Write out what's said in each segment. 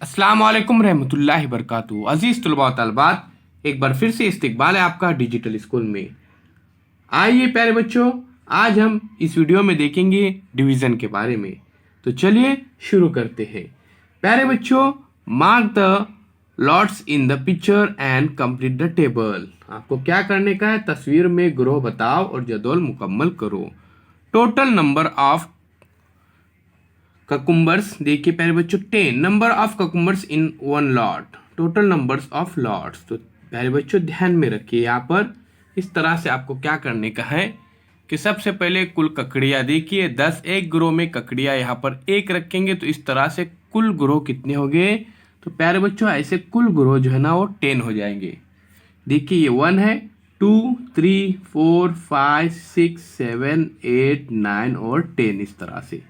अस्सलाम वालेकुम रहमतुल्लाहि बरकातहू। अजीज़ तलबा व तलबात, एक बार फिर से इस्तकबाल है आपका डिजिटल स्कूल में। आइए प्यारे बच्चों, आज हम इस वीडियो में देखेंगे डिवीज़न के बारे में। तो चलिए शुरू करते हैं। प्यारे बच्चों, mark the lots in the picture and complete the table. आपको क्या करने का है? तस्वीर में ग्रोह बताओ और जदवल मुकम्मल करो। टोटल नंबर ऑफ ककुम्बर्स, देखिए प्यारे बच्चों, 10 number of cucumbers in one lot. Total numbers of lots. तो प्यारे बच्चों ध्यान में रखिए, यहाँ पर इस तरह से आपको क्या करने का है कि सबसे पहले कुल ककड़ियाँ देखिए 10, एक ग्रोह में ककड़ियाँ यहाँ पर एक रखेंगे तो इस तरह से कुल ग्रोह कितने हो गए? तो प्यारे बच्चों ऐसे कुल ग्रोह जो है ना वो 10 हो जाएंगे। देखिए ये 1 है, 2, 3, 4, 5, 6, 7, 8, 9 और 10 इस तरह से।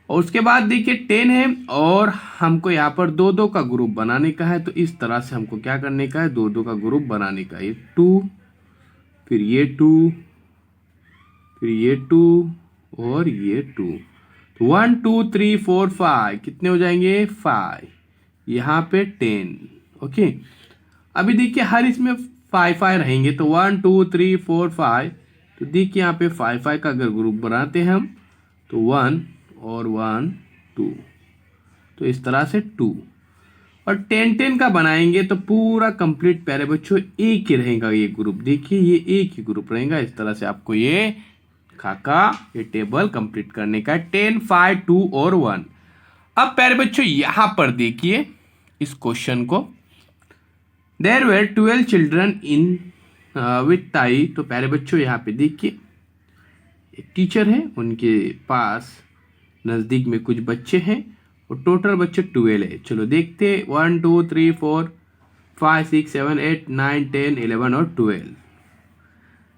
और उसके बाद देखिए 10 है और हमको यहाँ पर दो दो का ग्रुप बनाने का है। तो इस तरह से हमको क्या करने का है? दो दो का ग्रुप बनाने का है। ये 2, फिर ये 2, फिर ये 2 और ये 2। तो 1, 2, 3, 4, 5 कितने हो जाएंगे? 5। यहाँ पे 10। ओके, अभी देखिए हर इसमें 5 रहेंगे तो 1, 2, 3, 4, 5। तो देखिए यहाँ पे 5 का अगर ग्रुप बनाते हैं हम तो 1 और 1, 2, तो इस तरह से 2। और 10 का बनाएंगे तो पूरा कंप्लीट प्यारे बच्चों एक ही रहेगा ये ग्रुप। देखिए ये एक ही ग्रुप रहेगा। इस तरह से आपको ये खाका ये टेबल कंप्लीट करने का 10, 5, 2 और 1। अब प्यारे बच्चों यहां पर देखिए इस क्वेश्चन को, there were 12 children in with Tai. तो प्यारे बच्चों यहाँ पे देखिए एक टीचर है, उनके पास नज़दीक में कुछ बच्चे हैं और टोटल बच्चे 12 है। चलो देखते 1, 2, 3, 4, 5, 6, 7, 8, 9, 10, 11 और 12।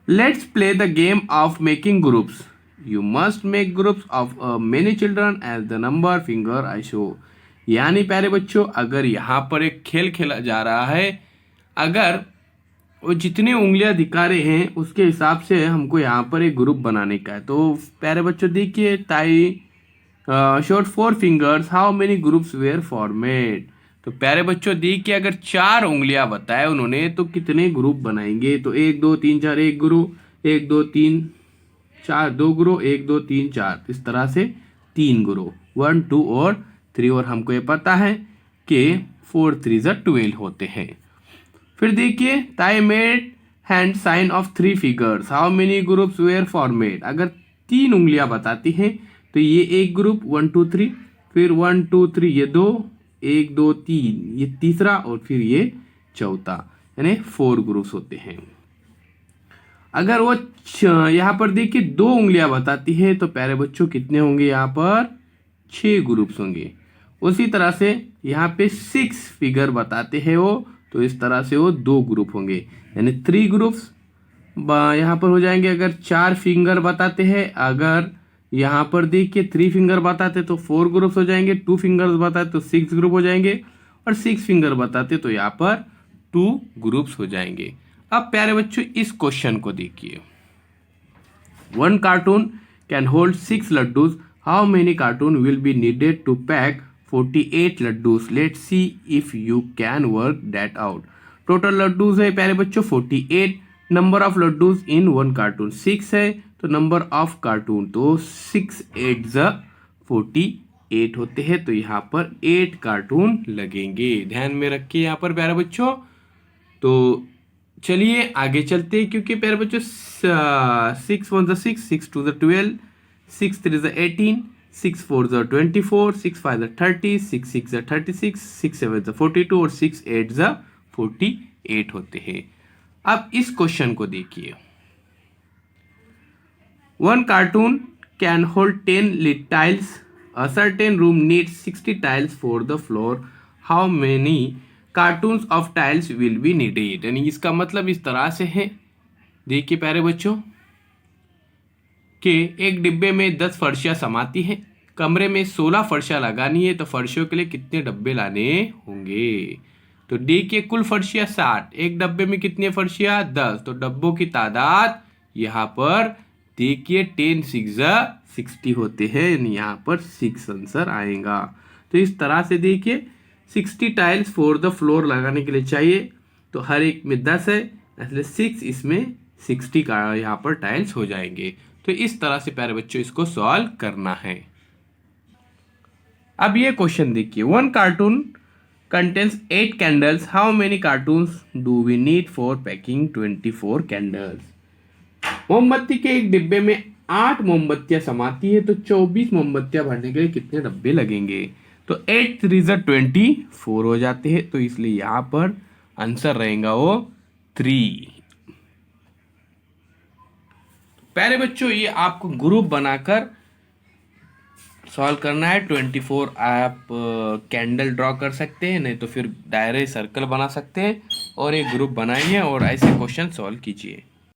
Let's play the game of making groups. You must make groups of many children as the number finger I show. यानी प्यारे बच्चों अगर यहाँ पर एक खेल खेला जा रहा है, अगर वो जितनी उंगलियां दिखा रहे हैं उसके हिसाब से हमको यहाँ पर एक ग्रुप बनाने का है। तो प्यारे बच्चों देखिए Tai showed 4 fingers, how many groups were formed. तो प्यारे बच्चों देखिए अगर 4 उंगलियां बताए उन्होंने तो कितने ग्रुप बनाएंगे? तो 1, 2, 3, 4 एक ग्रुप, 1, 2, 3, 4 दो ग्रुप, 1, 2, 3, 4 इस तरह से 3 ग्रुप, 1, 2 और 3। और हमको ये पता है कि 4, 3 12 होते हैं। फिर देखिए Tai made hand sign of 3 figures, how many groups were formed. अगर 3 उंगलियां बताती हैं तो ये एक ग्रुप 1, 2, 3, फिर 1, 2, 3 ये 2, 1, 2, 3 ये तीसरा और फिर ये चौथा, यानी 4 ग्रुप्स होते हैं। अगर वो यहाँ पर देखिए 2 उंगलियां बताती है तो प्यारे बच्चों कितने होंगे? यहाँ पर 6 ग्रुप्स होंगे। उसी तरह से यहाँ पे 6 फिगर बताते हैं वो, तो इस तरह से वो 2 ग्रुप होंगे, यानी 3 ग्रुप्स यहाँ पर हो जाएंगे। अगर 4 फिंगर बताते हैं, अगर यहाँ पर देखिए 3 फिंगर बताते तो 4 ग्रुप्स हो जाएंगे, 2 फिंगर्स बताते तो 6 ग्रुप हो जाएंगे और 6 फिंगर बताते तो यहाँ पर 2 ग्रुप्स हो जाएंगे। अब प्यारे बच्चों इस क्वेश्चन को देखिए, 1 carton can hold 6 laddoos, how many carton will be needed to pack 48 laddoos. Let's see if you can work that out. Total laddoos है प्यारे बच्चों 48, number of laddoos in 1 carton 6 है, तो नंबर ऑफ कार्टून तो 6, 8 48 होते हैं। तो यहाँ पर 8 कार्टून लगेंगे। ध्यान में रखिए यहाँ पर प्यारे बच्चों। तो चलिए आगे चलते हैं, क्योंकि प्यारे बच्चों 6, 1 6, 6, 2 12, 6, 3 18, 6, 4 24, 6, 5 30, 6, 6 36, 6, 7 42 और 6, 8 48 होते हैं। अब इस क्वेश्चन को देखिए, 1 cartoon can hold 10 lit tiles. A certain room needs 60 tiles for the floor. How many cartoons of tiles will be needed? यानी इसका मतलब इस तरह से है, देखिए प्यारे बच्चों, कि एक डिब्बे में 10 फर्शियाँ समाती हैं, कमरे में 16 फर्शियाँ लगानी है, तो फर्शियों के लिए कितने डब्बे लाने होंगे? तो देखिए कुल फर्शियाँ 60, एक डब्बे में कितनी फर्शियाँ? 10, तो डब्बों की तादाद यहाँ पर देखिए 10 6 60 होते हैं, यानी यहाँ पर 6 आंसर आएगा। तो इस तरह से देखिए 60 टाइल्स फॉर द फ्लोर लगाने के लिए चाहिए, तो हर एक में 10 है, इसलिए 6 इसमें 60 का यहाँ पर टाइल्स हो जाएंगे। तो इस तरह से प्यारे बच्चों इसको सॉल्व करना है। अब ये क्वेश्चन देखिए, one carton contains 8 candles, how many cartons do we need for packing 24 candles. मोमबत्ती के एक डिब्बे में 8 मोमबत्तियां समाती है, तो 24 मोमबत्तियां भरने के लिए कितने डब्बे लगेंगे। तो 8 3 24 हो जाते हैं, तो इसलिए यहां पर आंसर रहेगा वो 3। प्यारे बच्चों ये आपको ग्रुप बनाकर सॉल्व करना है। 24 आप कैंडल ड्रॉ कर सकते हैं, नहीं तो फिर डायरे सर्कल बना सकते हैं और एक ग्रुप बनाइए और ऐसे क्वेश्चन सॉल्व कीजिए।